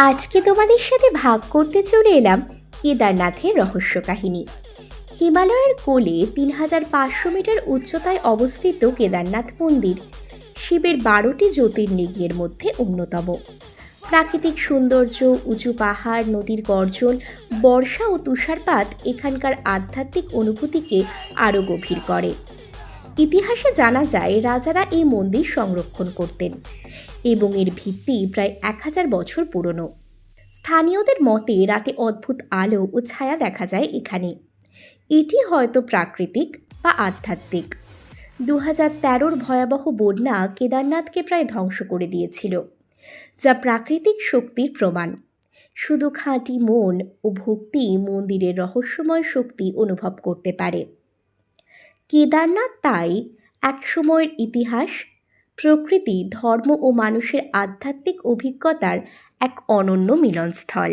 আজকে তোমাদের সাথে ভাগ করতে চলে এলাম কেদারনাথের রহস্য কাহিনী। হিমালয়ের কোলে ৩,৫০০ মিটার উচ্চতায় অবস্থিত কেদারনাথ মন্দির শিবের ১২টি জ্যোতির্লিঙ্গের মধ্যে অন্যতম। প্রাকৃতিক সৌন্দর্য, উঁচু পাহাড়, নদীর গর্জন, বর্ষা ও তুষারপাত এখানকার আধ্যাত্মিক অনুভূতিকে আরও গভীর করে। ইতিহাসে জানা যায় রাজারা এই মন্দির সংরক্ষণ করতেন এবং এর ভিত্তি প্রায় ১,০০০ বছর পুরনো। স্থানীয়দের মতে রাতে অদ্ভুত আলো ও ছায়া দেখা যায় এখানে। এটি হয়তো প্রাকৃতিক বা আধ্যাত্মিক। ২০১৩-র ভয়াবহ বন্যা কেদারনাথকে প্রায় ধ্বংস করে দিয়েছিল, যা প্রাকৃতিক শক্তির প্রমাণ। শুধু খাঁটি মন ও ভক্তি মন্দিরের রহস্যময় শক্তি অনুভব করতে পারে। কেদারনাথ তাই একসময়ের ইতিহাস, প্রকৃতি, ধর্ম ও মানুষের আধ্যাত্মিক অভিজ্ঞতার এক অনন্য মিলনস্থল।